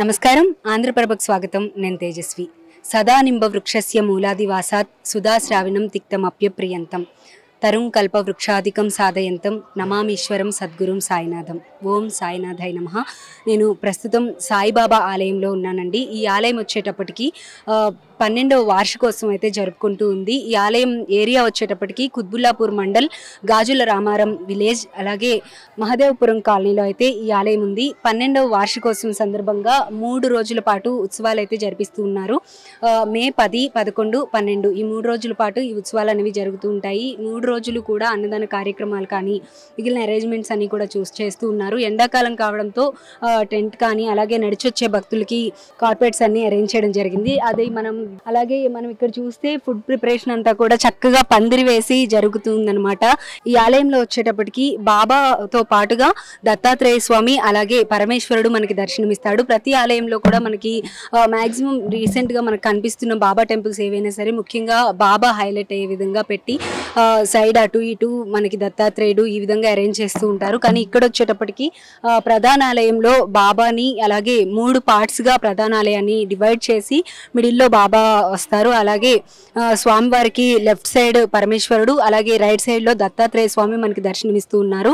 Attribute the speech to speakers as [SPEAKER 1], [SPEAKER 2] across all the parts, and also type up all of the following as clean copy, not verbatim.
[SPEAKER 1] నమస్కారం ఆంధ్రప్రభకు స్వాగతం నేను తేజస్వి సదా నింబ వృక్షస్య మూలాదివాసాత్ సుధా శ్రావణం తిక్తమప్యప్రియంతం తరుం కల్ప వృక్షాధికం సాధయంతం నమామీశ్వరం సద్గురుం సాయినాథం ఓం సాయినాథాయ నమః. నేను ప్రస్తుతం సాయిబాబా ఆలయంలో ఉన్నానండి. ఈ ఆలయం వచ్చేటప్పటికి 12వ వార్షికోత్సవం అయితే జరుపుకుంటూ ఉంది. ఈ ఆలయం ఏరియా వచ్చేటప్పటికి కుత్బుల్లాపూర్ మండల్ గాజుల రామారం విలేజ్ అలాగే మహదేవపురం కాలనీలో అయితే ఈ ఆలయం ఉంది. 12వ వార్షికోత్సవం సందర్భంగా 3 రోజుల పాటు ఉత్సవాలు అయితే జరిపిస్తూ ఉన్నారు. మే 10, 11, 12 ఈ 3 రోజుల పాటు ఈ ఉత్సవాలు అనేవి జరుగుతూ ఉంటాయి. 3 రోజులు కూడా అన్నదాన కార్యక్రమాలు కానీ మిగిలిన అరేంజ్మెంట్స్ అన్ని కూడా చేస్తూ ఉన్నారు. ఎండాకాలం కావడంతో టెంట్ కానీ అలాగే నడిచొచ్చే భక్తులకి కార్పెట్స్ అన్ని అరేంజ్ చేయడం జరిగింది. అది అలాగే మనం ఇక్కడ చూస్తే ఫుడ్ ప్రిపరేషన్ అంతా కూడా చక్కగా పందిరి వేసి జరుగుతుందన్నమాట. ఈ ఆలయంలో వచ్చేటప్పటికి బాబాతో పాటుగా దత్తాత్రేయ స్వామి అలాగే పరమేశ్వరుడు మనకి దర్శనమిస్తాడు. ప్రతి ఆలయంలో కూడా మనకి మాక్సిమం రీసెంట్ గా మనకు కనిపిస్తున్న బాబా టెంపుల్స్ ఏవైనా సరే ముఖ్యంగా బాబా హైలైట్ అయ్యే విధంగా పెట్టి సైడ్ అటు ఇటు మనకి దత్తాత్రేయుడు ఈ విధంగా అరేంజ్ చేస్తూ ఉంటారు. కానీ ఇక్కడ వచ్చేటప్పటికి ప్రధాన ఆలయంలో బాబాని అలాగే 3 పార్ట్స్ గా ప్రధానాలయాన్ని డివైడ్ చేసి మిడిల్లో బాబా వస్తారు. అలాగే స్వామివారికి లెఫ్ట్ సైడ్ పరమేశ్వరుడు అలాగే రైట్ సైడ్ లో దత్తాత్రేయ స్వామి మనకి దర్శనమిస్తూ ఉన్నారు.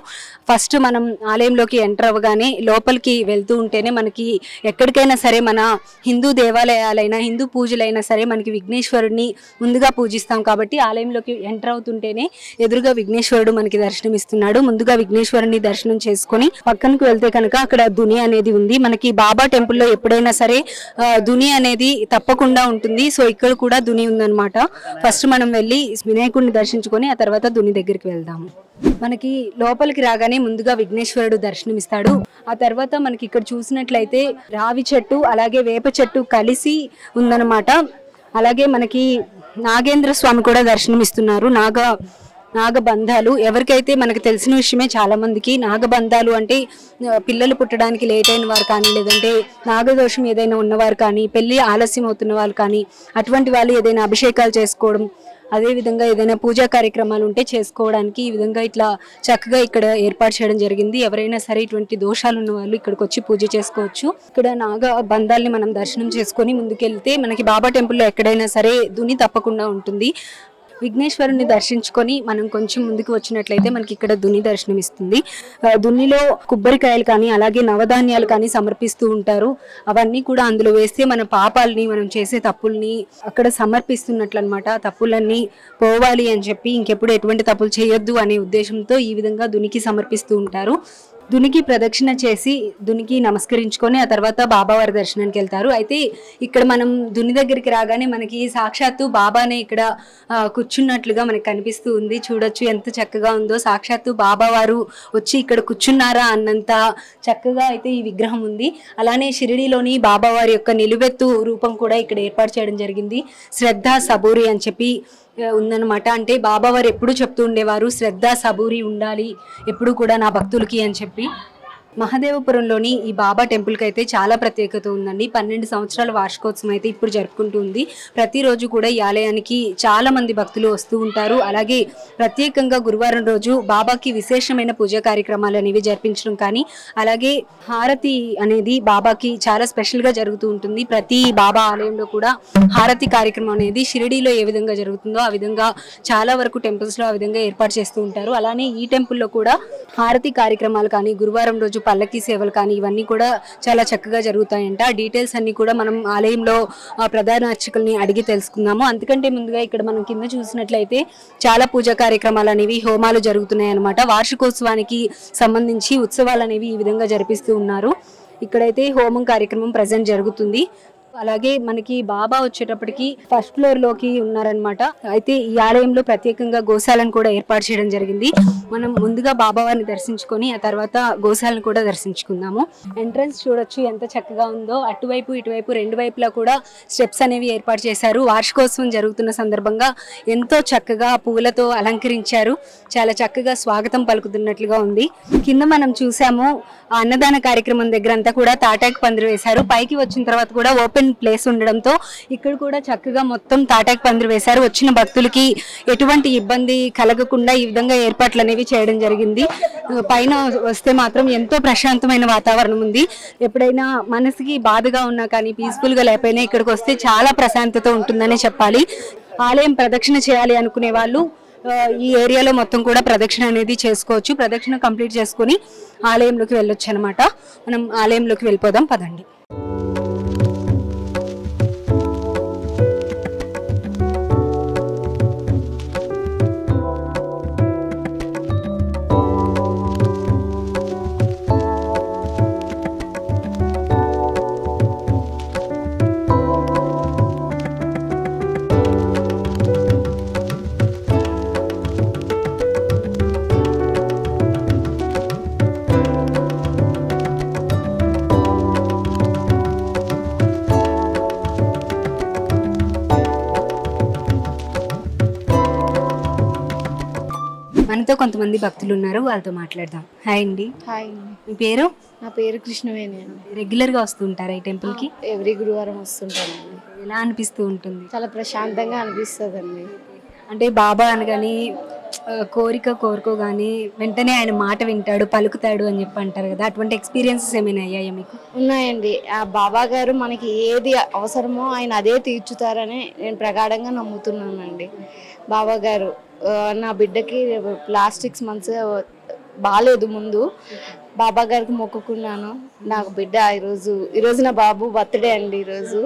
[SPEAKER 1] ఫస్ట్ మనం ఆలయంలోకి ఎంటర్ అవ్వగానే లోపలికి వెళ్తూ ఉంటేనే మనకి ఎక్కడికైనా సరే మన హిందూ దేవాలయాలైనా హిందూ పూజలైనా సరే మనకి విఘ్నేశ్వరుడిని ముందుగా పూజిస్తాం కాబట్టి ఆలయంలోకి ఎంటర్ అవుతుంటేనే ఎదురుగా విఘ్నేశ్వరుడు మనకి దర్శనమిస్తున్నాడు. ముందుగా విఘ్నేశ్వరుని దర్శనం చేసుకుని పక్కనకు వెళ్తే కనుక అక్కడ దుని అనేది ఉంది. మనకి బాబా టెంపుల్లో ఎప్పుడైనా సరే దుని అనేది తప్పకుండా ఉంటుంది. సో ఇక్కడ కూడా దుని ఉందన్నమాట. ఫస్ట్ మనం వెళ్ళి వినాయకుడిని దర్శించుకొని ఆ తర్వాత దుని దగ్గరికి వెళ్దాము. మనకి లోపలికి రాగానే ముందుగా విఘ్నేశ్వరుడు దర్శనమిస్తాడు. ఆ తర్వాత మనకి ఇక్కడ చూసినట్లయితే రావి చెట్టు అలాగే వేప చెట్టు కలిసి ఉందన్నమాట. అలాగే మనకి నాగేంద్ర స్వామి కూడా దర్శనమిస్తున్నారు. నాగబంధాలు ఎవరికైతే మనకు తెలిసిన విషయమే చాలా మందికి. నాగబంధాలు అంటే పిల్లలు పుట్టడానికి లేట్ అయిన వారు కానీ లేదంటే నాగదోషం ఏదైనా ఉన్నవారు కానీ పెళ్లి ఆలస్యం అవుతున్న వాళ్ళు కానీ అటువంటి వాళ్ళు ఏదైనా అభిషేకాలు చేసుకోవడం అదేవిధంగా ఏదైనా పూజా కార్యక్రమాలు ఉంటే చేసుకోవడానికి ఈ విధంగా ఇట్లా చక్కగా ఇక్కడ ఏర్పాటు చేయడం జరిగింది. ఎవరైనా సరే ఇటువంటి దోషాలు ఉన్న వాళ్ళు ఇక్కడికి వచ్చి పూజ చేసుకోవచ్చు. ఇక్కడ నాగ బంధాలని మనం దర్శనం చేసుకొని ముందుకెళ్తే మనకి బాబా టెంపుల్లో ఎక్కడైనా సరే దుని తప్పకుండా ఉంటుంది. విఘ్నేశ్వరుని దర్శించుకొని మనం కొంచెం ముందుకు వచ్చినట్లయితే మనకి ఇక్కడ దుని దర్శనం ఇస్తుంది. దున్నిలో కొబ్బరికాయలు కానీ అలాగే నవధాన్యాలు కానీ సమర్పిస్తూ ఉంటారు. అవన్నీ కూడా అందులో వేస్తే మన పాపాలని మనం చేసే తప్పుల్ని అక్కడ సమర్పిస్తున్నట్లు అనమాట. తప్పులన్నీ పోవాలి అని చెప్పి ఇంకెప్పుడు ఎటువంటి తప్పులు చేయొద్దు అనే ఉద్దేశంతో ఈ విధంగా దునికి సమర్పిస్తూ ఉంటారు. దునికి ప్రదక్షిణ చేసి దునికి నమస్కరించుకొని ఆ తర్వాత బాబావారి దర్శనానికి వెళ్తారు. అయితే ఇక్కడ మనం దుని దగ్గరికి రాగానే మనకి సాక్షాత్తు బాబానే ఇక్కడ కూర్చున్నట్లుగా మనకి కనిపిస్తూ ఉంది. చూడొచ్చు ఎంత చక్కగా ఉందో. సాక్షాత్తు బాబావారు వచ్చి ఇక్కడ కూర్చున్నారా అన్నంత చక్కగా అయితే ఈ విగ్రహం ఉంది. అలానే షిరిడీలోని బాబావారి యొక్క నిలువెత్తు రూపం కూడా ఇక్కడ ఏర్పాటు చేయడం జరిగింది. శ్రద్ధ సబూరి అని చెప్పి ఉందన్నమాట. అంటే బాబావారు ఎప్పుడు చెప్తూ ఉండేవారు శ్రద్ధ సబూరి ఉండాలి ఎప్పుడు కూడా నా భక్తులకి అని చెప్పి. మహదేవపురంలోని ఈ బాబా టెంపుల్కి అయితే చాలా ప్రత్యేకత ఉందండి. 12 సంవత్సరాల వార్షికోత్సవం అయితే ఇప్పుడు జరుపుకుంటూ ఉంది. ప్రతిరోజు కూడా ఈ ఆలయానికి చాలా మంది భక్తులు వస్తూ ఉంటారు. అలాగే ప్రత్యేకంగా గురువారం రోజు బాబాకి విశేషమైన పూజా కార్యక్రమాలు అనేవి జరిపించడం కానీ అలాగే హారతి అనేది బాబాకి చాలా స్పెషల్గా జరుగుతూ ఉంటుంది. ప్రతి బాబా ఆలయంలో కూడా హారతి కార్యక్రమం అనేది షిరిడీలో ఏ విధంగా జరుగుతుందో ఆ విధంగా చాలా వరకు టెంపుల్స్లో ఆ విధంగా ఏర్పాటు చేస్తూ ఉంటారు. అలానే ఈ టెంపుల్లో కూడా హారతి కార్యక్రమాలు కానీ గురువారం రోజు పల్లకి సేవలు కానీ ఇవన్నీ కూడా చాలా చక్కగా జరుగుతాయంట. ఆ డీటెయిల్స్ అన్ని కూడా మనం ఆలయంలో ప్రధాన అర్చకుల్ని అడిగి తెలుసుకుందాము. అందుకంటే ముందుగా ఇక్కడ మనం కింద చూసినట్లయితే చాలా పూజా కార్యక్రమాలు అనేవి హోమాలు జరుగుతున్నాయి అన్నమాట. వార్షికోత్సవానికి సంబంధించి ఉత్సవాలు అనేవి ఈ విధంగా జరిపిస్తూ ఉన్నారు. ఇక్కడైతే హోమం కార్యక్రమం ప్రజెంట్ జరుగుతుంది. అలాగే మనకి బాబా వచ్చేటప్పటికి ఫస్ట్ ఫ్లోర్ లోకి ఉన్నారనమాట. అయితే ఈ ఆలయంలో ప్రత్యేకంగా గోశాలను కూడా ఏర్పాటు చేయడం జరిగింది. మనం ముందుగా బాబావారిని దర్శించుకొని ఆ తర్వాత గోశాలను కూడా దర్శించుకుందాము. ఎంట్రన్స్ చూడొచ్చు ఎంత చక్కగా ఉందో. అటువైపు ఇటువైపు 2 వైపులా కూడా స్టెప్స్ అనేవి ఏర్పాటు చేశారు. వార్షికోత్సవం జరుగుతున్న సందర్భంగా ఎంతో చక్కగా పూలతో అలంకరించారు. చాలా చక్కగా స్వాగతం పలుకుతున్నట్లుగా ఉంది. కింద మనం చూసాము అన్నదాన కార్యక్రమం దగ్గర అంతా కూడా తాటాకు పందిరి వేశారు. పైకి వచ్చిన తర్వాత కూడా ఓపెన్ ప్లేస్ ఉండడంతో ఇక్కడ కూడా చక్కగా మొత్తం తాటాకు పందిరి వేశారు. వచ్చిన భక్తులకి ఎటువంటి ఇబ్బంది కలగకుండా ఈ విధంగా ఏర్పాట్లు అనేవి చేయడం జరిగింది. పైన వస్తే మాత్రం ఎంతో ప్రశాంతమైన వాతావరణం ఉంది. ఎప్పుడైనా మనసుకి బాధగా ఉన్నా కానీ పీస్ఫుల్గా లేకపోయినా ఇక్కడికి వస్తే చాలా ప్రశాంతత ఉంటుందనే చెప్పాలి. ఆలయం ప్రదక్షిణ చేయాలి అనుకునే వాళ్ళు ఈ ఏరియాలో మొత్తం కూడా ప్రదక్షిణ అనేది చేసుకోవచ్చు. ప్రదక్షిణ కంప్లీట్ చేసుకుని ఆలయంలోకి వెళ్ళొచ్చు అనమాట. మనం ఆలయంలోకి వెళ్ళిపోదాం పదండి. మనతో కొంతమంది భక్తులు ఉన్నారు, వాళ్ళతో మాట్లాడదాం. హాయ్ అండి.
[SPEAKER 2] హాయ్.
[SPEAKER 1] మీ పేరు?
[SPEAKER 2] నా పేరు కృష్ణవేణి అండి.
[SPEAKER 1] రెగ్యులర్గా వస్తూ ఉంటారా ఈ టెంపుల్కి?
[SPEAKER 2] ఎవ్రీ గురువారం వస్తుంటానండి.
[SPEAKER 1] ఎలా అనిపిస్తూ ఉంటుంది?
[SPEAKER 2] చాలా ప్రశాంతంగా అనిపిస్తుందండి.
[SPEAKER 1] అంటే బాబా అనగానే కోరుకోగానే వెంటనే ఆయన మాట వింటాడు, పలుకుతాడు అని చెప్పి అంటారు కదా, అటువంటి ఎక్స్పీరియన్సెస్ ఏమైనా అయ్యాయా మీకు?
[SPEAKER 2] ఉన్నాయండి. ఆ బాబా గారు మనకి ఏది అవసరమో ఆయన అదే తీర్చుతారని నేను ప్రగాఢంగా నమ్ముతున్నానండి. బాబా గారు నా బిడ్డకి లాస్ట్ 6 months బాగాలేదు. ముందు బాబా గారికి మొక్కుకున్నాను. నాకు బిడ్డ ఈరోజు నా బాబు బర్త్డే అండి. ఈరోజు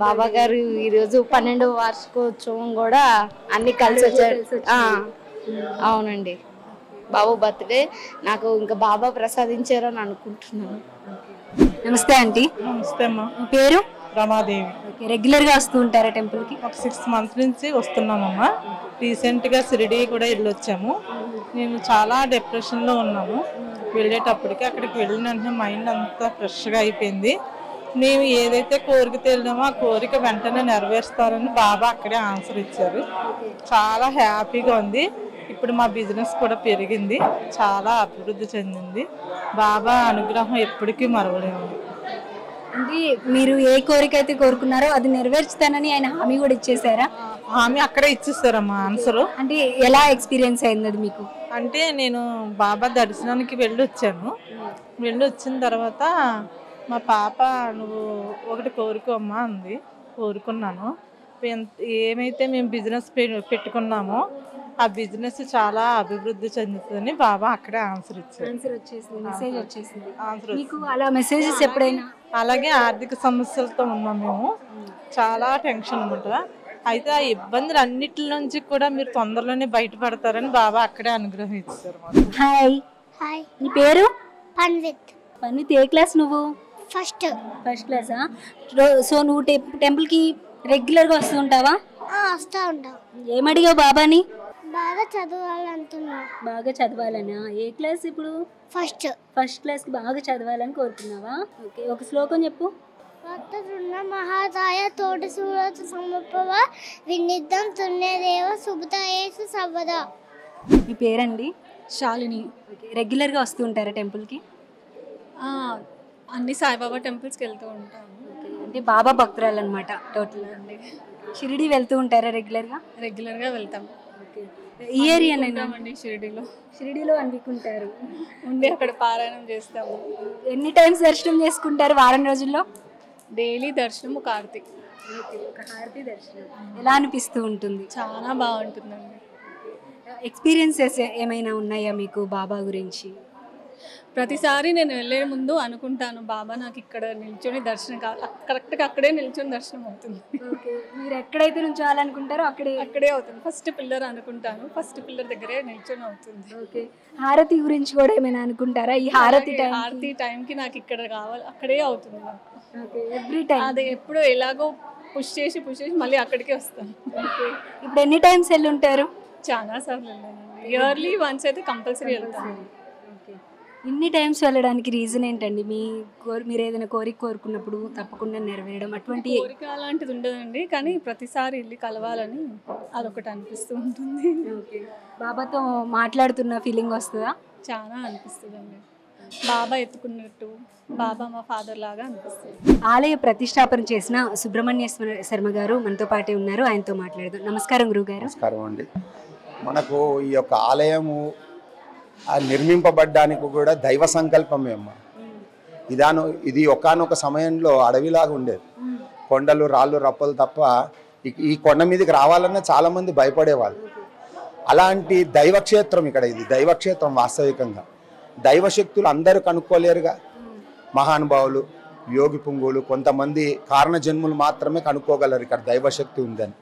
[SPEAKER 2] బాబా గారు ఈరోజు 12వ వార్షికోత్సవం కూడా అన్ని కలిసి వచ్చారు. అవునండి, బాబు బర్త్డే నాకు ఇంకా బాబా ప్రసాదించారని అనుకుంటున్నాను.
[SPEAKER 1] నమస్తే ఆంటీ.
[SPEAKER 3] నమస్తే అమ్మా.
[SPEAKER 1] మీ పేరు?
[SPEAKER 3] రమాదేవి.
[SPEAKER 1] రెగ్యులర్గా వస్తూ ఉంటారా టెంపుల్కి?
[SPEAKER 3] ఒక 6 months నుంచి వస్తున్నామమ్మా. రీసెంట్గా షిరిడి కూడా వెళ్ళొచ్చాము. నేను చాలా డిప్రెషన్లో ఉన్నాము. వెళ్ళేటప్పటికి అక్కడికి వెళ్ళిన వెంటనే మైండ్ అంతా ఫ్రెష్గా అయిపోయింది. మేము ఏదైతే కోరిక తెలినామో ఆ కోరిక వెంటనే నెరవేరుస్తారని బాబా అక్కడే ఆన్సర్ ఇచ్చారు. చాలా హ్యాపీగా ఉంది. ఇప్పుడు మా బిజినెస్ కూడా పెరిగింది, చాలా అభివృద్ధి చెందింది. బాబా అనుగ్రహం ఎప్పటికీ మరవలేము.
[SPEAKER 1] అంటే మీరు ఏ కోరిక అయితే కోరుకున్నారో అది నెరవేర్చుతానని ఆయన హామీ కూడా ఇచ్చేసారా?
[SPEAKER 3] హామీ అక్కడే ఇచ్చేస్తారమ్మా ఆన్సరు.
[SPEAKER 1] అంటే ఎలా ఎక్స్పీరియన్స్ అయింది అది మీకు?
[SPEAKER 3] అంటే నేను బాబా దర్శనానికి వెళ్ళొచ్చాను. వచ్చిన తర్వాత మా పాప నువ్వు ఒకటి కోరుకోమ్మా అంది. కోరుకున్నాను. ఏమైతే మేము బిజినెస్ పెట్టుకున్నామో ఆ బిజినెస్ చాలా అభివృద్ధి చెందుతుందని బాబా అక్కడే ఆన్సర్ ఇచ్చారు.
[SPEAKER 1] మెసేజ్ వచ్చేసింది. మీకు అలా మెసేజెస్ ఎప్పుడైనా?
[SPEAKER 3] అలాగే ఆర్థిక సమస్యలతో ఉన్నాం మేము, చాలా టెన్షన్ అనమాట. అయితే ఆ ఇబ్బందులు అన్నిటి నుంచి కూడా మీరు తొందరలోనే బయటపడతారని బాబా అక్కడే అనుగ్రహం ఇచ్చారు.
[SPEAKER 1] హాయ్.
[SPEAKER 4] హాయ్.
[SPEAKER 1] నీ పేరు?
[SPEAKER 4] పన్విత్.
[SPEAKER 1] పన్విత్. ఏ క్లాస్ నువ్వు?
[SPEAKER 4] ఫస్ట్
[SPEAKER 1] క్లాసా? సో నువ్వు టెంపుల్కి రెగ్యులర్గా వస్తూ ఉంటావా?
[SPEAKER 4] వస్తూ ఉంటాం.
[SPEAKER 1] ఏమడిగావు బాబాని?
[SPEAKER 4] బాగా చదవాలంటున్నా.
[SPEAKER 1] బాగా చదవాలనా? ఏ క్లాస్ ఇప్పుడు? ఫస్ట్ క్లాస్కి బాగా చదవాలని కోరుతున్నావా? ఓకే, ఒక శ్లోకం చెప్పు.
[SPEAKER 4] వక్తృన్న మహాదాయ తోటి సూరత సమపవ వినిద్దం తున్యదేవ సుభతాయేసు సర్వదా.
[SPEAKER 1] మీ పేరండి?
[SPEAKER 5] శాలిని.
[SPEAKER 1] రెగ్యులర్గా వస్తూ ఉంటారా టెంపుల్కి?
[SPEAKER 5] అన్ని సాయిబాబా టెంపుల్స్కి వెళ్తూ ఉంటాను.
[SPEAKER 1] అంటే బాబా భక్తురాలు అనమాట టోటల్. షిరిడి వెళ్తూ ఉంటారా
[SPEAKER 5] రెగ్యులర్గా వెళ్తాం.
[SPEAKER 1] ఈ ఏరియా
[SPEAKER 5] అండి
[SPEAKER 1] షిరిడిలో అనుకుంటారు
[SPEAKER 5] ఉండి అక్కడ పారాయణం చేస్తాము.
[SPEAKER 1] ఎన్ని టైమ్స్ దర్శనం చేసుకుంటారు వారం రోజుల్లో?
[SPEAKER 5] డైలీ దర్శనం, ఒక హారతి.
[SPEAKER 1] ఒక హారతి దర్శనం ఎలా అనిపిస్తూ ఉంటుంది?
[SPEAKER 5] చాలా బాగుంటుందండి.
[SPEAKER 1] ఎక్స్పీరియన్సెస్ ఏమైనా ఉన్నాయా మీకు బాబా గురించి?
[SPEAKER 5] ప్రతిసారి నేను వెళ్ళే ముందు అనుకుంటాను, బాబా నాకు ఇక్కడ నిల్చొని దర్శనం కరెక్ట్గా అక్కడే నిల్చొని దర్శనం అవుతుంది.
[SPEAKER 1] మీరు ఎక్కడైతే నుంచోవాలనుకుంటారో
[SPEAKER 5] అక్కడే అవుతుంది. ఫస్ట్ పిల్లర్ అనుకుంటాను, ఫస్ట్ పిల్లర్ దగ్గరే నిల్చొని అవుతుంది.
[SPEAKER 1] ఓకే. హారతి గురించి కూడా ఏమైనా అనుకుంటారా? ఈ హారతి
[SPEAKER 5] టైంకి నాకు ఇక్కడ కావాలి, అక్కడే అవుతుంది నాకు.
[SPEAKER 1] ఎవ్రీ టైం
[SPEAKER 5] అది ఎప్పుడు ఎలాగో పుష్ చేసి మళ్ళీ అక్కడికే వస్తాను.
[SPEAKER 1] ఇప్పుడు ఎన్ని టైమ్స్ వెళ్ళి ఉంటారు?
[SPEAKER 5] చాలా సార్లు వెళ్ళాను. ఇయర్లీ వన్స్ అయితే కంపల్సరీ వెళ్తాను.
[SPEAKER 1] ఇన్ని టైమ్స్ వెళ్ళడానికి రీజన్ ఏంటండి? మీరు ఏదైనా కోరిక కోరుకున్నప్పుడు తప్పకుండా నెరవేరడం అటువంటి
[SPEAKER 5] కోరిక అలాంటిది ఉండదండి, కానీ ప్రతిసారి వెళ్ళి కలవాలని అదొకటి అనిపిస్తూ ఉంటుంది.
[SPEAKER 1] బాబాతో మాట్లాడుతున్న ఫీలింగ్ వస్తుందా?
[SPEAKER 5] చాలా అనిపిస్తుందండి. బాబా ఎత్తుకున్నట్టు, బాబా మా ఫాదర్ లాగా అనిపిస్తుంది.
[SPEAKER 1] ఆలయ ప్రతిష్టాపన చేసిన సుబ్రహ్మణ్య శర్మ గారు మనతో పాటే ఉన్నారు, ఆయనతో మాట్లాడదాం. నమస్కారం గురుగారు.
[SPEAKER 6] నమస్కారం అండి. మనకు ఈ యొక్క ఆలయము ఆ నిర్మింపబడ్డానికి కూడా దైవ సంకల్పమే అమ్మ. ఇది ఒకానొక సమయంలో అడవిలాగా ఉండేది, కొండలు రాళ్ళు రప్పలు తప్ప ఈ కొండ మీదకి రావాలన్నా చాలామంది భయపడేవాళ్ళు. అలాంటి దైవక్షేత్రం ఇక్కడ, ఇది దైవక్షేత్రం. వాస్తవికంగా దైవశక్తులు అందరూ కనుక్కోలేరుగా. మహానుభావులు, యోగి పుంగులు, కొంతమంది కారణ జన్ములు మాత్రమే కనుక్కోగలరు ఇక్కడ దైవశక్తి ఉందని.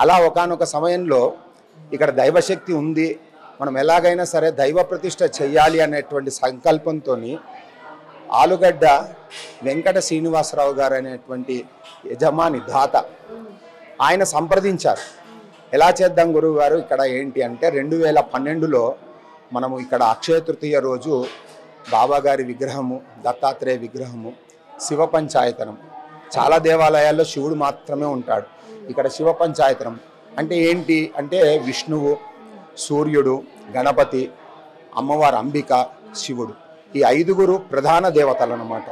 [SPEAKER 6] అలా ఒకానొక సమయంలో ఇక్కడ దైవశక్తి ఉంది, మనం ఎలాగైనా సరే దైవ ప్రతిష్ఠ చెయ్యాలి అనేటువంటి సంకల్పంతో ఆలుగడ్డ వెంకట శ్రీనివాసరావు గారు అనేటువంటి యజమాని దాత ఆయన సంప్రదించారు. ఎలా చేద్దాం గురువు గారు ఇక్కడ ఏంటి అంటే 2012లో మనము ఇక్కడ అక్షయ తృతీయ రోజు బాబాగారి విగ్రహము, దత్తాత్రేయ విగ్రహము, శివ పంచాయతనం. చాలా దేవాలయాల్లో శివుడు మాత్రమే ఉంటాడు, ఇక్కడ శివ పంచాయతనం అంటే ఏంటి అంటే విష్ణువు, సూర్యుడు, గణపతి, అమ్మవారు అంబిక, శివుడు, ఈ 5గురు ప్రధాన దేవతలు అన్నమాట.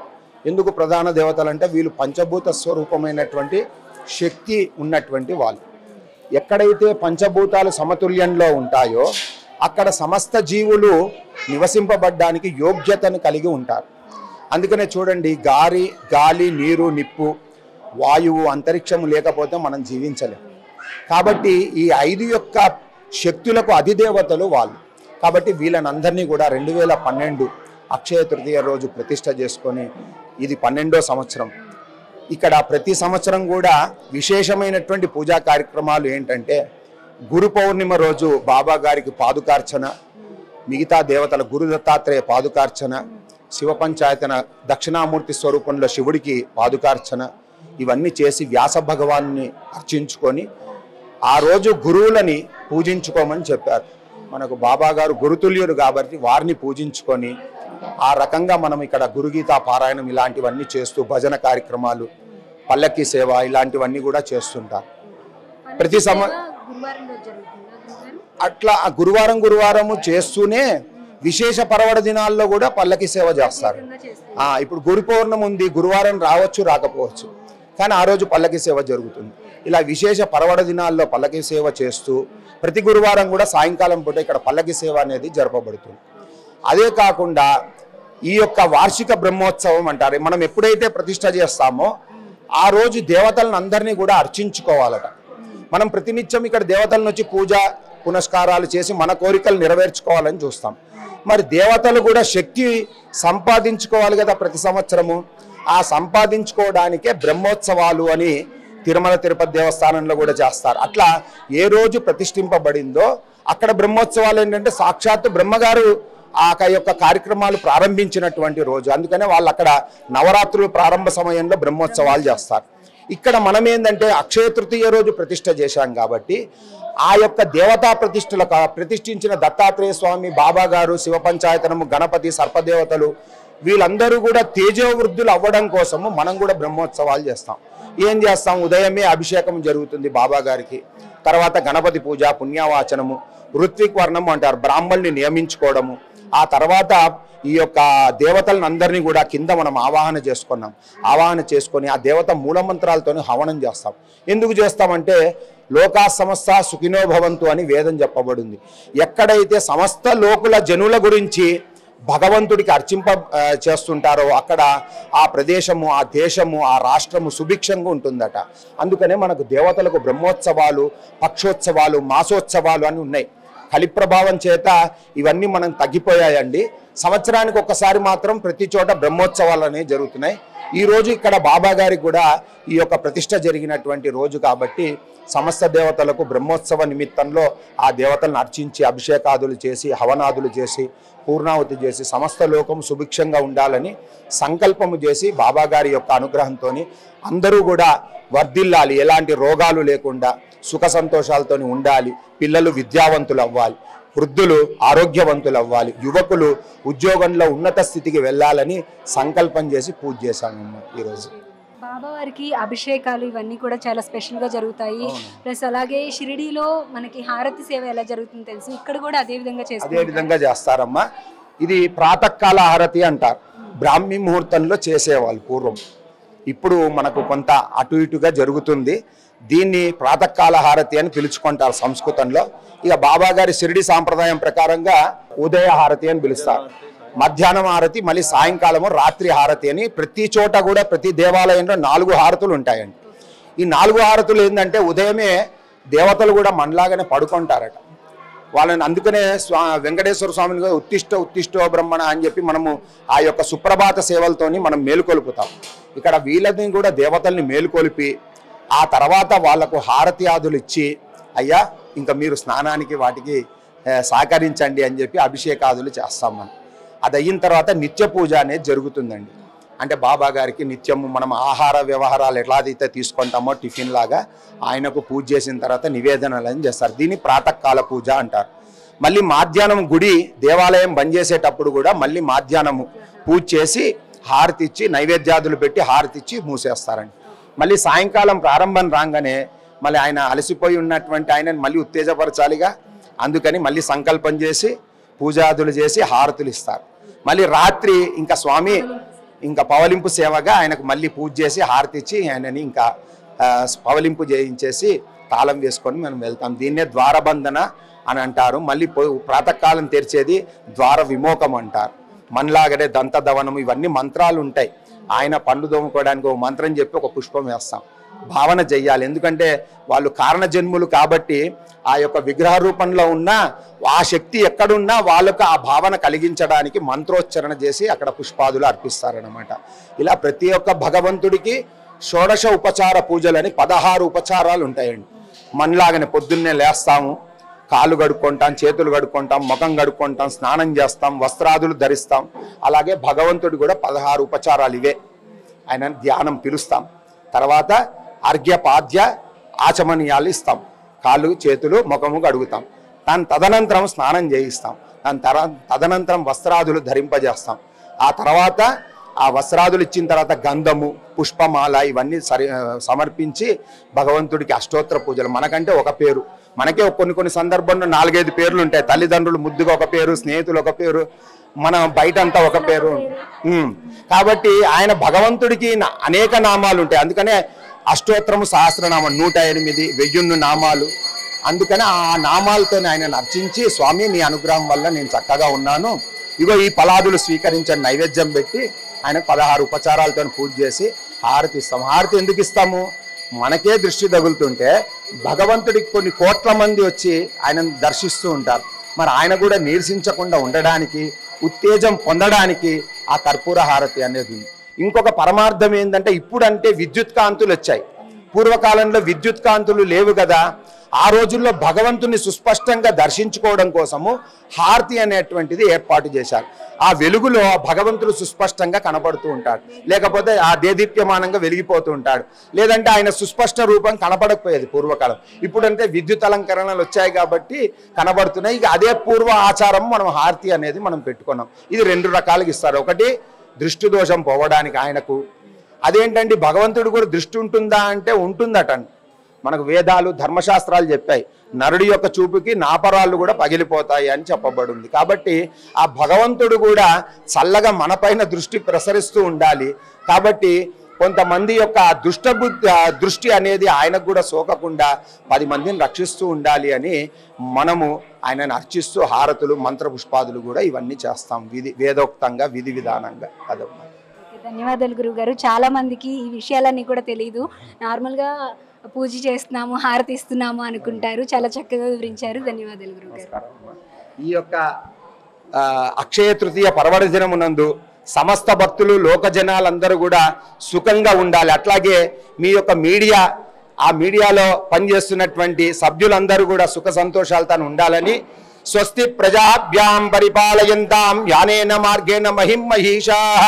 [SPEAKER 6] ఎందుకు ప్రధాన దేవతలు అంటే వీళ్ళు పంచభూత స్వరూపమైనటువంటి శక్తి ఉన్నటువంటి వాళ్ళు. ఎక్కడైతే పంచభూతాలు సమతుల్యంలో ఉంటాయో అక్కడ సమస్త జీవులు నివసింపబడ్డానికి యోగ్యతను కలిగి ఉంటారు. అందుకనే చూడండి, గాలి, నీరు, నిప్పు, వాయువు, అంతరిక్షము లేకపోతే మనం జీవించలేం. కాబట్టి ఈ 5 యొక్క శక్తులకు అధిదేవతలు వాళ్ళు. కాబట్టి వీళ్ళని అందరినీ కూడా 2012 అక్షయ తృతీయ రోజు ప్రతిష్ఠ చేసుకొని, ఇది 12వ సంవత్సరం. ఇక్కడ ప్రతి సంవత్సరం కూడా విశేషమైనటువంటి పూజా కార్యక్రమాలు ఏంటంటే గురు పౌర్ణిమ రోజు బాబా గారికి పాదుకార్చన, మిగతా దేవతల గురు దత్తాత్రేయ పాదుకార్చన, శివ పంచాయతన దక్షిణామూర్తి స్వరూపంలో శివుడికి పాదుకార్చన, ఇవన్నీ చేసి వ్యాస భగవాన్ని అర్చించుకొని ఆ రోజు గురువులని పూజించుకోమని చెప్పారు. మనకు బాబా గారు గురుతుల్యుడు కాబట్టి వారిని పూజించుకొని ఆ రకంగా మనం ఇక్కడ గురుగీతా పారాయణం ఇలాంటివన్నీ చేస్తూ భజన కార్యక్రమాలు, పల్లకి సేవ ఇలాంటివన్నీ కూడా చేస్తుంటారు. ప్రతి అట్లా గురువారము చేస్తూనే విశేష పర్వడ దినాల్లో కూడా పల్లకి సేవ చేస్తారు. ఇప్పుడు గురు పౌర్ణమి ఉంది, గురువారం రావచ్చు రాకపోవచ్చు, కానీ ఆ రోజు పల్లకి సేవ జరుగుతుంది. ఇలా విశేష పర్వడ దినాల్లో పల్లకి సేవ చేస్తూ ప్రతి గురువారం కూడా సాయంకాలం పూట ఇక్కడ పల్లకి సేవ అనేది జరపబడుతుంది. అదే కాకుండా ఈ యొక్క వార్షిక బ్రహ్మోత్సవం అంటారు, మనం ఎప్పుడైతే ప్రతిష్ఠ చేస్తామో ఆ రోజు దేవతలను అందరినీ కూడా అర్చించుకోవాలట. మనం ప్రతినిత్యం ఇక్కడ దేవతలను వచ్చి పూజ పునస్కారాలు చేసి మన కోరికలు నెరవేర్చుకోవాలని చూస్తాం. మరి దేవతలు కూడా శక్తి సంపాదించుకోవాలి కదా ప్రతి సంవత్సరము. ఆ సంపాదించుకోవడానికే బ్రహ్మోత్సవాలు అని తిరుమల తిరుపతి దేవస్థానంలో కూడా చేస్తారు. అట్లా ఏ రోజు ప్రతిష్ఠింపబడిందో అక్కడ బ్రహ్మోత్సవాలు ఏంటంటే సాక్షాత్తు బ్రహ్మగారు ఆ యొక్క కార్యక్రమాలు ప్రారంభించినటువంటి రోజు. అందుకనే వాళ్ళు అక్కడ నవరాత్రులు ప్రారంభ సమయంలో బ్రహ్మోత్సవాలు చేస్తారు. ఇక్కడ మనం ఏంటంటే అక్షయ తృతీయ రోజు ప్రతిష్ఠ చేశాం కాబట్టి ఆ యొక్క దేవతా ప్రతిష్ఠలకు ప్రతిష్ఠించిన దత్తాత్రేయ స్వామి, బాబా గారు, శివ పంచాయతనము, గణపతి, సర్పదేవతలు వీళ్ళందరూ కూడా తేజోవృద్ధులు అవ్వడం కోసము మనం కూడా బ్రహ్మోత్సవాలు చేస్తాం. ఏం చేస్తాం, ఉదయమే అభిషేకం జరుగుతుంది బాబా గారికి, తర్వాత గణపతి పూజ, పుణ్యవాచనము, ఋత్విక్ వర్ణము అంటారు, బ్రాహ్మణుల్ని నియమించుకోవడము, ఆ తర్వాత ఈ యొక్క దేవతలను అందరినీ కూడా కింద మనం ఆవాహన చేసుకొని ఆ దేవత మూలమంత్రాలతోని హవనం చేస్తాం. ఎందుకు చేస్తామంటే లోకా సమస్త సుఖినో భవంతు అని వేదం చెప్పబడింది. ఎక్కడైతే సమస్త లోకుల జనుల గురించి భగవంతుడికి చేస్తుంటారో అక్కడ ఆ ప్రదేశము, ఆ దేశము, ఆ రాష్ట్రము సుభిక్షంగా ఉంటుందట. అందుకనే మనకు దేవతలకు బ్రహ్మోత్సవాలు, పక్షోత్సవాలు, మాసోత్సవాలు అని ఉన్నాయి. కలి ప్రభావం చేత ఇవన్నీ మనం తగ్గిపోయాయండి. సంవత్సరానికి ఒక్కసారి మాత్రం ప్రతి చోట బ్రహ్మోత్సవాలు అనేవి జరుగుతున్నాయి. ఈరోజు ఇక్కడ బాబా గారికి కూడా ఈ యొక్క ప్రతిష్ట జరిగినటువంటి రోజు కాబట్టి సమస్త దేవతలకు బ్రహ్మోత్సవ నిమిత్తంలో ఆ దేవతలను అర్చించి అభిషేకాదులు చేసి హవనాదులు చేసి పూర్ణావతి చేసి సమస్త లోకం సుభిక్షంగా ఉండాలని సంకల్పము చేసి బాబా గారి యొక్క అనుగ్రహంతో అందరూ కూడా వర్ధిల్లాలి, ఎలాంటి రోగాలు లేకుండా సుఖ సంతోషాలతో ఉండాలి, పిల్లలు విద్యావంతులు అవ్వాలి, వృద్ధులు ఆరోగ్యవంతులు అవ్వాలి, యువకులు ఉద్యోగంలో ఉన్నత స్థితికి వెళ్ళాలని సంకల్పం చేసి పూజ చేశాము ఈరోజు.
[SPEAKER 1] బాబావారికి అభిషేకాలు ఇవన్నీ కూడా చాలా స్పెషల్గా జరుగుతాయి. ప్లస్ అలాగే షిరిడీలో మనకి హారతి సేవ ఎలా జరుగుతుందో తెలుసు, ఇక్కడ కూడా అదే విధంగా
[SPEAKER 6] చేస్తారమ్మా. ఇది ప్రాతకాల హారతి అంటారు, బ్రాహ్మీ ముహూర్తంలో చేసేవాళ్ళు పూర్వం. ఇప్పుడు మనకు కొంత అటు ఇటుగా జరుగుతుంది. దీన్ని ప్రాతకాల హారతి అని పిలుచుకుంటారు సంస్కృతంలో. ఇక బాబా గారి షిరిడి సాంప్రదాయం ప్రకారంగా ఉదయ హారతి అని పిలుస్తారు. మధ్యాహ్నం హారతి, మళ్ళీ సాయంకాలము రాత్రి హారతి అని ప్రతి చోట కూడా ప్రతి దేవాలయంలో 4 హారతులు ఉంటాయండి. ఈ 4 హారతులు ఏంటంటే ఉదయమే దేవతలు కూడా మనలాగానే పడుకుంటారట. వాళ్ళని అందుకనే వెంకటేశ్వర స్వామిని కూడా ఉత్తిష్టో బ్రహ్మణ అని చెప్పి మనము ఆ యొక్క సుప్రభాత సేవలతోని మనం మేలుకొలుపుతాం. ఇక్కడ వీళ్ళని కూడా దేవతల్ని మేలుకొలిపి ఆ తర్వాత వాళ్లకు హారతి ఆదులు ఇచ్చి, అయ్యా ఇంకా మీరు స్నానానికి వాటికి సహకరించండి అని చెప్పి అభిషేకాదులు చేస్తాం మనం. అది అయిన తర్వాత నిత్య పూజ అనేది జరుగుతుందండి. అంటే బాబా గారికి నిత్యము మనం ఆహార వ్యవహారాలు ఎట్లాదైతే తీసుకుంటామో టిఫిన్ లాగా ఆయనకు పూజ చేసిన తర్వాత నివేదనలు అని చేస్తారు. దీన్ని ప్రాతకాల పూజ అంటారు. మళ్ళీ మధ్యాహ్నం గుడి దేవాలయం బంద్ చేసేటప్పుడు కూడా మళ్ళీ మధ్యాహ్నము పూజ చేసి హారతి ఇచ్చి నైవేద్యాదులు పెట్టి హారతి ఇచ్చి మూసేస్తారండి. మళ్ళీ సాయంకాలం ప్రారంభం రాగానే మళ్ళీ ఆయన అలసిపోయి ఉన్నటువంటి ఆయనని మళ్ళీ ఉత్తేజపరచాలిగా, అందుకని మళ్ళీ సంకల్పం చేసి పూజాదులు చేసి హారతులు ఇస్తారు. మళ్ళీ రాత్రి ఇంకా స్వామి ఇంకా పవలింపు సేవగా ఆయనకు మళ్ళీ పూజ చేసి హారతి ఇచ్చి ఆయనని ఇంకా పవలింపు చేయించేసి తాళం వేసుకొని మనం వెళ్తాం. దీన్నే ద్వారబంధన అని అంటారు. మళ్ళీ ప్రాతకాలం తెరిచేది ద్వార విమోకం అంటారు. మనలాగనే దంతధవనము ఇవన్నీ మంత్రాలు ఉంటాయి. ఆయన పండు దోముకోవడానికి ఒక మంత్రం చెప్పి ఒక పుష్పం వేస్తాం, భావన చెయ్యాలి. ఎందుకంటే వాళ్ళు కారణ జన్ములు కాబట్టి ఆ యొక్క విగ్రహ రూపంలో ఉన్న ఆ శక్తి ఎక్కడున్నా వాళ్ళకు ఆ భావన కలిగించడానికి మంత్రోచ్చరణ చేసి అక్కడ పుష్పాదులు అర్పిస్తారనమాట. ఇలా ప్రతి ఒక్క భగవంతుడికి షోడశ ఉపచార పూజలని 16 ఉపచారాలు ఉంటాయండి. మనలాగానే పొద్దున్నే లేస్తాము, కాళ్ళు కడుక్కుంటాం, చేతులు కడుక్కుంటాం, ముఖం కడుక్కుంటాం, స్నానం చేస్తాం, వస్త్రాదులు ధరిస్తాం. అలాగే భగవంతుడు కూడా 16 ఉపచారాలు ఇవే. ఆయన ధ్యానం పిలుస్తాం. తర్వాత అర్ఘ్యపాద్య ఆచమనీయాలు ఇస్తాం, కాళ్ళు చేతులు ముఖము కడుగుతాం. దాని తదనంతరం స్నానం చేయిస్తాం. దాని తదనంతరం వస్త్రాదులు ధరింపజేస్తాం. ఆ తర్వాత ఆ వస్త్రాదులు ఇచ్చిన తర్వాత గంధము, పుష్పమాల ఇవన్నీ సమర్పించి భగవంతుడికి అష్టోత్తర పూజలు. మనకంటే ఒక పేరు, మనకే కొన్ని సందర్భంలో 4-5 పేర్లు ఉంటాయి. తల్లిదండ్రులు ముద్దుగా ఒక పేరు, స్నేహితులు ఒక పేరు, మన బయటంతా ఒక పేరు. కాబట్టి ఆయన భగవంతుడికి అనేక నామాలు ఉంటాయి. అందుకనే అష్టోత్తరము సహస్రనామం 108 1000 నామాలు. అందుకని ఆ నామాలతో ఆయన అర్చించి, స్వామి నీ అనుగ్రహం వల్ల నేను చక్కగా ఉన్నాను, ఇగో ఈ ఫలాదులు స్వీకరించని నైవేద్యం పెట్టి ఆయన 16 ఉపచారాలతో పూజ చేసి హారతి ఇస్తాం. హారతి ఎందుకు ఇస్తాము? మనకే దృష్టి తగులుతుంటే భగవంతుడికి కొన్ని కోట్ల మంది వచ్చి ఆయనను దర్శిస్తూ ఉంటారు. మరి ఆయన కూడా నీరసించకుండా ఉండడానికి, ఉత్తేజం పొందడానికి ఆ కర్పూర హారతి అనేది ఉంది. ఇంకొక పరమార్థం ఏంటంటే, ఇప్పుడంటే విద్యుత్ కాంతులు వచ్చాయి. పూర్వకాలంలో విద్యుత్ కాంతులు లేవు కదా. ఆ రోజుల్లో భగవంతుని సుస్పష్టంగా దర్శించుకోవడం కోసము హారతి అనేటువంటిది ఏర్పాటు చేశారు. ఆ వెలుగులో భగవంతుడు సుస్పష్టంగా కనపడుతూ ఉంటాడు, లేకపోతే ఆ దేదీప్యమానంగా వెలిగిపోతూ ఉంటాడు. లేదంటే ఆయన సుస్పష్ట రూపం కనపడకపోయేది పూర్వకాలం. ఇప్పుడంటే విద్యుత్ అలంకరణలు వచ్చాయి కాబట్టి కనబడుతున్నాయి. ఇక అదే పూర్వ ఆచారం మనం హారతి అనేది మనం పెట్టుకున్నాం. ఇది 2 రకాలుగా ఇస్తారు. ఒకటి దృష్టి దోషం పోవడానికి ఆయనకు. అదేంటండి భగవంతుడు కూడా దృష్టి ఉంటుందా అంటే ఉంటుందటండి. మనకు వేదాలు ధర్మశాస్త్రాలు చెప్పాయి, నరుడి యొక్క చూపుకి నాపరాళ్ళు కూడా పగిలిపోతాయి అని చెప్పబడింది. కాబట్టి ఆ భగవంతుడు కూడా చల్లగా మనపైన దృష్టి ప్రసరిస్తూ ఉండాలి. కాబట్టి కొంతమంది యొక్క దృష్టి అనేది ఆయనకు కూడా సోకకుండా 10 మందిని రక్షిస్తూ ఉండాలి అని మనము ఆయనను అర్చిస్తూ హారతులు, మంత్రపుష్పాదులు కూడా ఇవన్నీ చేస్తాం వేదోక్తంగా, విధి విధానంగా. అదమ్మా.
[SPEAKER 1] ధన్యవాదాలు గురువుగారు. చాలా మందికి ఈ విషయాలన్నీ కూడా తెలియదు. నార్మల్గా పూజ చేస్తున్నాము, హారతి ఇస్తున్నాము అనుకుంటారు. చాలా చక్కగా వివరించారు. ధన్యవాదాలు గురువుగారు.
[SPEAKER 6] ఈ యొక్క అక్షయ తృతీయ పర్వదిన దినమునందు సమస్త భక్తులు, లోక జనాలందరూ కూడా సుఖంగా ఉండాలి. అట్లాగే మీ యొక్క మీడియా, ఆ మీడియాలో పనిచేస్తున్నటువంటి సభ్యులందరూ కూడా సుఖ సంతోషాలతో ఉండాలని, స్వస్తి ప్రజాభ్యాం పరిపాలయంతాం యానేన మార్గేణ మహిమహీషాః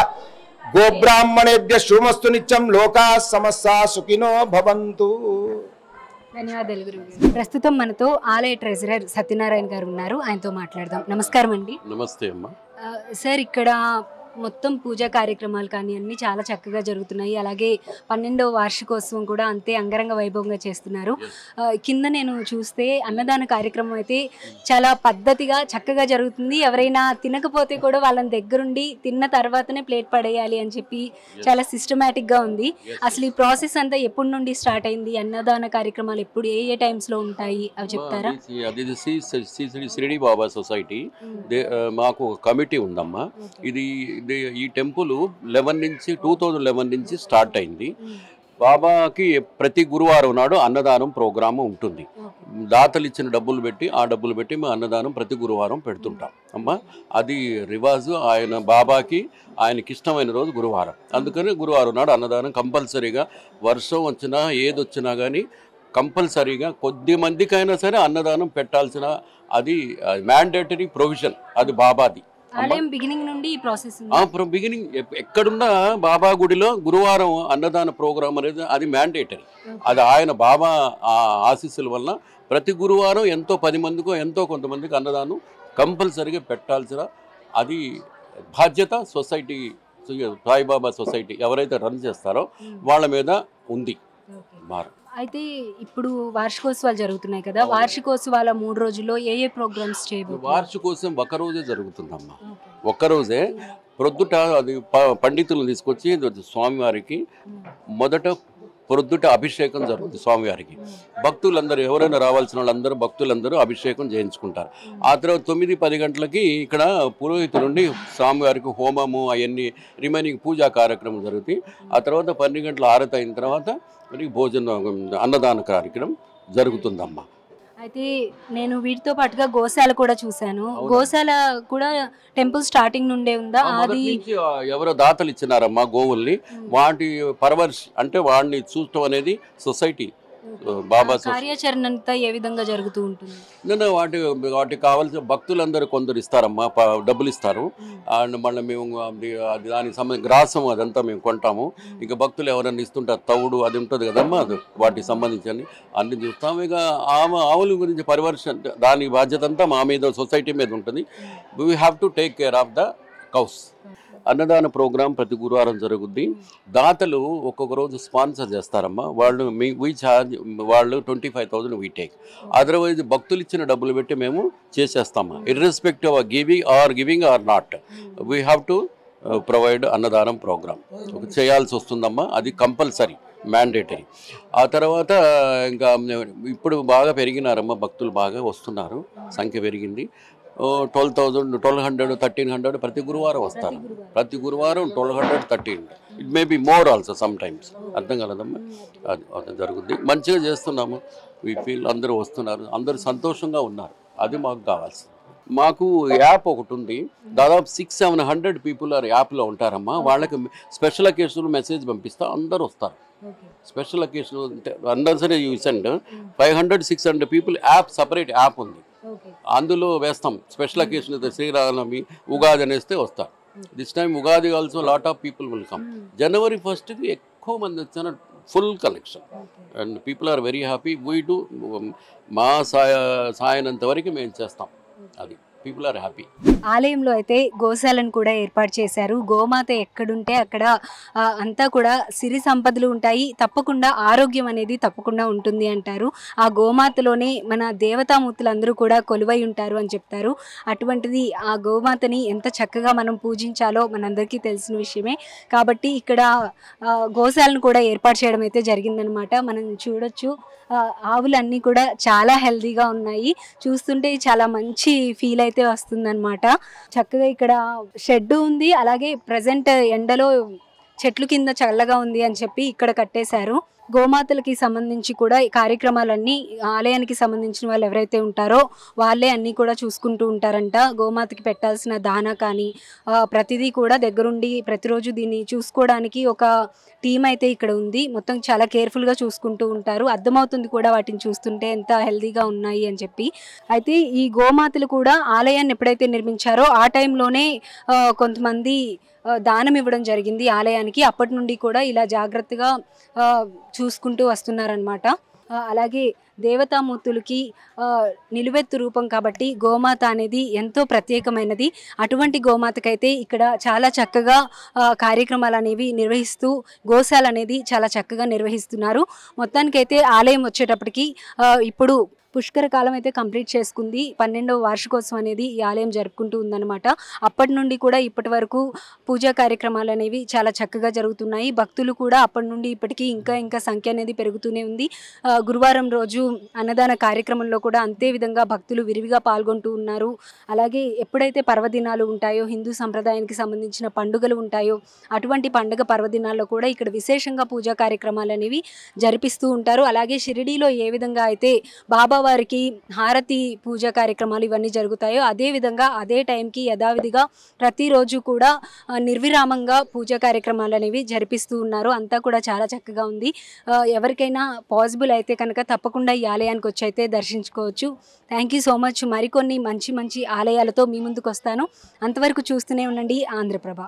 [SPEAKER 6] గోబ్రాహ్మణేభ్య శుభమస్తు నిత్యం లోకా సమస్తా సుఖినో భవంతు.
[SPEAKER 1] ధన్యవాదాలు గురువుగారు. ప్రస్తుతం మనతో ఆలయ ట్రెజరర్ సత్యనారాయణ గారు ఉన్నారు. ఆయనతో మాట్లాడదాం. నమస్కారం అండి.
[SPEAKER 7] నమస్తే అమ్మా.
[SPEAKER 1] సార్, ఇక్కడ మొత్తం పూజా కార్యక్రమాలు కానీ అన్నీ చాలా చక్కగా జరుగుతున్నాయి. అలాగే 12వ వార్షికోత్సవం కూడా అంతే అంగరంగ వైభవంగా చేస్తున్నారు. కింద నేను చూస్తే అన్నదాన కార్యక్రమం అయితే చాలా పద్ధతిగా చక్కగా జరుగుతుంది. ఎవరైనా తినకపోతే కూడా వాళ్ళని దగ్గరుండి తిన్న తర్వాతనే ప్లేట్ పడేయాలి అని చెప్పి చాలా సిస్టమేటిక్గా ఉంది. అసలు ఈ ప్రాసెస్ అంతా ఎప్పటి నుండి స్టార్ట్ అయింది? అన్నదాన కార్యక్రమాలు ఎప్పుడు ఏ టైమ్స్లో ఉంటాయి అవి చెప్తారా?
[SPEAKER 7] అది షిరిడి బాబా సొసైటీ మాకు కమిటీ ఉందమ్మా. ఇది ఈ టెంపుల్ 2011 నుంచి స్టార్ట్ అయింది. బాబాకి ప్రతి గురువారం నాడు అన్నదానం ప్రోగ్రాము ఉంటుంది. దాతలు ఇచ్చిన డబ్బులు పెట్టి మేము అన్నదానం ప్రతి గురువారం పెడుతుంటాం అమ్మా. అది రివాజు. బాబాకి ఆయనకి ఇష్టమైన రోజు గురువారం. అందుకని గురువారం నాడు అన్నదానం కంపల్సరీగా, వర్షం వచ్చినా ఏది వచ్చినా కానీ కంపల్సరీగా కొద్ది మందికైనా సరే అన్నదానం పెట్టాల్సిన అది మ్యాండేటరీ ప్రొవిజన్. అది బాబాది.
[SPEAKER 1] బిగినింగ్ నుండి ఈ ప్రాసెస్
[SPEAKER 7] బిగినింగ్ ఎక్కడున్నా బాబా గుడిలో గురువారం అన్నదాన ప్రోగ్రామ్ అనేది అది మ్యాండేటరీ. అది ఆయన బాబా ఆశీస్సుల వలన ప్రతి గురువారం ఎంతో 10 మందికో ఎంతో కొంతమందికి అన్నదానం కంపల్సరీగా పెట్టాల్సిన అది బాధ్యత సొసైటీ, సాయిబాబా సొసైటీ ఎవరైతే రన్ చేస్తారో వాళ్ళ మీద ఉంది.
[SPEAKER 1] అయితే ఇప్పుడు వార్షికోత్సవాలు జరుగుతున్నాయి కదా, వార్షికోత్సవాల 3 రోజుల్లో ఏ ప్రోగ్రామ్స్ చేయబోతున్నారు?
[SPEAKER 7] వార్షికోత్సవం ఒక్కరోజే జరుగుతుందమ్మా. ఒక్కరోజే ప్రొద్దుట అది పండితులను తీసుకొచ్చి స్వామివారికి మొదట ప్రొద్దుట అభిషేకం జరుగుతుంది. స్వామివారికి భక్తులందరూ ఎవరైనా రావాల్సిన వాళ్ళందరూ భక్తులందరూ అభిషేకం చేయించుకుంటారు. ఆ తర్వాత 9-10 గంటలకి ఇక్కడ పురోహితు నుండి స్వామివారికి హోమము అవన్నీ రిమైనింగ్ పూజా కార్యక్రమం జరుగుతాయి. ఆ తర్వాత 12 గంటల ఆరతి అయిన తర్వాత భోజనం అన్నదాన కార్యక్రమం జరుగుతుందమ్మా.
[SPEAKER 1] అయితే నేను వీటితో పాటుగా గోశాల కూడా చూశాను. గోశాల కూడా టెంపుల్ స్టార్టింగ్ నుండే ఉందా? అది
[SPEAKER 7] ఎవరో దాతలు ఇచ్చినారమ్మా గోవుల్ని. వాటి పరవర్ష్ అంటే వాడిని చూడటం అనేది సొసైటీ బాబా
[SPEAKER 1] కార్యాచరణ అంతా ఏ విధంగా జరుగుతూ ఉంటుంది?
[SPEAKER 7] వాటికి కావాల్సిన భక్తులందరూ కొందరు ఇస్తారమ్మా, డబ్బులు ఇస్తారు. అండ్ మళ్ళీ మేము దానికి సంబంధించి గ్రాసం అదంతా మేము కొంటాము. ఇంకా భక్తులు ఎవరైనా ఇస్తుంటారు, తవుడు అది ఉంటుంది కదమ్మా, అది వాటికి సంబంధించి అన్ని చూస్తాము. ఇక ఆవుల గురించి పరివర్షణ దాని బాధ్యత అంతా మా మీద, సొసైటీ మీద ఉంటుంది. We have to take care of the cows. అన్నదాన ప్రోగ్రాం ప్రతి గురువారం జరుగుద్ది. దాతలు ఒక్కొక్క రోజు స్పాన్సర్ చేస్తారమ్మా. వీ ఛార్జ్ వాళ్ళు 25,000 వీ టేక్. అదర్వైజ్ భక్తులు ఇచ్చిన డబ్బులు పెట్టి మేము చేసేస్తామా. Irrespective of giving or not, we have to provide అన్నదానం ప్రోగ్రామ్ చేయాల్సి వస్తుందమ్మా. అది కంపల్సరీ, మ్యాండేటరీ. ఆ తర్వాత ఇంకా ఇప్పుడు బాగా పెరిగినారమ్మా, భక్తులు బాగా వస్తున్నారు, సంఖ్య పెరిగింది. 12,000, 1,200, 1,300 ప్రతి గురువారం వస్తారు. ప్రతి గురువారం 1,200, 1,300. It may be more also some times. అర్థం కలదమ్మా. అది జరుగుద్ది. మంచిగా చేస్తున్నాము. వీ ఫీల్ అందరూ వస్తున్నారు, అందరూ సంతోషంగా ఉన్నారు. అది మాకు కావాల్సింది. మాకు యాప్ ఒకటి ఉంది. దాదాపు 600-700 పీపుల్ యాప్లో ఉంటారమ్మా. వాళ్ళకి స్పెషల్ అకేషన్ మెసేజ్ పంపిస్తా, అందరూ వస్తారు. స్పెషల్ అకేషన్ అందరూ సరే you send 500-600 people app, separate app ఉంది, అందులో వేస్తాం. స్పెషల్ అకేషన్ శ్రీరామనవమి, ఉగాది అనేస్తే వస్తారు. This time Ugadi also lot of people will come. January 1st ఎక్కువ మంది వచ్చిన full collection and people are very happy. We do మా సాయనంత వరకు మేము చేస్తాం. అది పీపుల్ ఆర్ హ్యాపీ.
[SPEAKER 1] ఆలయంలో అయితే గోశాలను కూడా ఏర్పాటు చేశారు. గోమాత ఎక్కడుంటే అక్కడ అంతా కూడా సిరి సంపదలు ఉంటాయి, తప్పకుండా ఆరోగ్యం అనేది తప్పకుండా ఉంటుంది అంటారు. ఆ గోమాతలోనే మన దేవతామూర్తులందరూ కూడా కొలువై ఉంటారు అని చెప్తారు. అటువంటిది ఆ గోమాతని ఎంత చక్కగా మనం పూజించాలో మనందరికీ తెలిసిన విషయమే. కాబట్టి ఇక్కడ గోశాలను కూడా ఏర్పాటు చేయడం అయితే జరిగిందనమాట. మనం చూడొచ్చు, ఆవులన్నీ కూడా చాలా హెల్తీగా ఉన్నాయి. చూస్తుంటే చాలా మంచి ఫీల్ అయితే వస్తుందన్నమాట. చక్కగా ఇక్కడ షెడ్ ఉంది, అలాగే ప్రజెంట్ ఎండలో చెట్లు కింద చల్లగా ఉంది అని చెప్పి ఇక్కడ కట్టేశారు. గోమాతలకి సంబంధించి కూడా ఈ కార్యక్రమాలన్నీ ఆలయానికి సంబంధించిన వాళ్ళు ఎవరైతే ఉంటారో వాళ్ళే అన్నీ కూడా చూసుకుంటూ ఉంటారంట. గోమాతకి పెట్టాల్సిన దానా కానీ ప్రతిదీ కూడా దగ్గరుండి ప్రతిరోజు దీన్ని చూసుకోవడానికి ఒక టీం అయితే ఇక్కడ ఉంది. మొత్తం చాలా కేర్ఫుల్గా చూసుకుంటూ ఉంటారు. అర్థమవుతుంది కూడా వాటిని చూస్తుంటే ఎంత హెల్తీగా ఉన్నాయి అని చెప్పి. అయితే ఈ గోమాతలు కూడా ఆలయాన్ని ఎప్పుడైతే నిర్మించారో ఆ టైంలోనే కొంతమంది దానం ఇవ్వడం జరిగింది ఆలయానికి. అప్పటి నుండి కూడా ఇలా జాగ్రత్తగా చూసుకుంటూ వస్తున్నారనమాట. అలాగే దేవతామూర్తులకి నిలువెత్తు రూపం కాబట్టి గోమాత అనేది ఎంతో ప్రత్యేకమైనది. అటువంటి గోమాతకైతే ఇక్కడ చాలా చక్కగా కార్యక్రమాలు అనేవి నిర్వహిస్తూ గోశాల అనేది చాలా చక్కగా నిర్వహిస్తున్నారు. మొత్తానికైతే ఆలయం వచ్చేటప్పటికి ఇప్పుడు పుష్కర కాలం అయితే కంప్లీట్ చేసుకుంది. 12వ వార్షికోత్సవం అనేది ఈ ఆలయం జరుపుకుంటూ ఉందన్నమాట. అప్పటి నుండి కూడా ఇప్పటి వరకు పూజా కార్యక్రమాలు అనేవి చాలా చక్కగా జరుగుతున్నాయి. భక్తులు కూడా అప్పటి నుండి ఇప్పటికీ ఇంకా సంఖ్య అనేది పెరుగుతూనే ఉంది. గురువారం రోజు అన్నదాన కార్యక్రమంలో కూడా అంతే విధంగా భక్తులు విరివిగా పాల్గొంటూ ఉన్నారు. అలాగే ఎప్పుడైతే పర్వదినాలు ఉంటాయో, హిందూ సంప్రదాయానికి సంబంధించిన పండుగలు ఉంటాయో, అటువంటి పండుగ పర్వదినాల్లో కూడా ఇక్కడ విశేషంగా పూజా కార్యక్రమాలు అనేవి జరిపిస్తూ ఉంటారు. అలాగే షిరిడీలో ఏ విధంగా అయితే బాబా వారికి హారతి పూజా కార్యక్రమాలు ఇవన్నీ జరుగుతాయో అదేవిధంగా అదే టైంకి యథావిధిగా ప్రతిరోజు కూడా నిర్విరామంగా పూజా కార్యక్రమాలు అనేవి జరిపిస్తూ ఉన్నారు. అంతా కూడా చాలా చక్కగా ఉంది. ఎవరికైనా పాసిబుల్ అయితే కనుక తప్పకుండా ఈ ఆలయానికి వచ్చి అయితే దర్శించుకోవచ్చు. Thank you so much. మరికొన్ని మంచి ఆలయాలతో మీ ముందుకు వస్తాను. అంతవరకు చూస్తూనే ఉండండి ఆంధ్రప్రభ.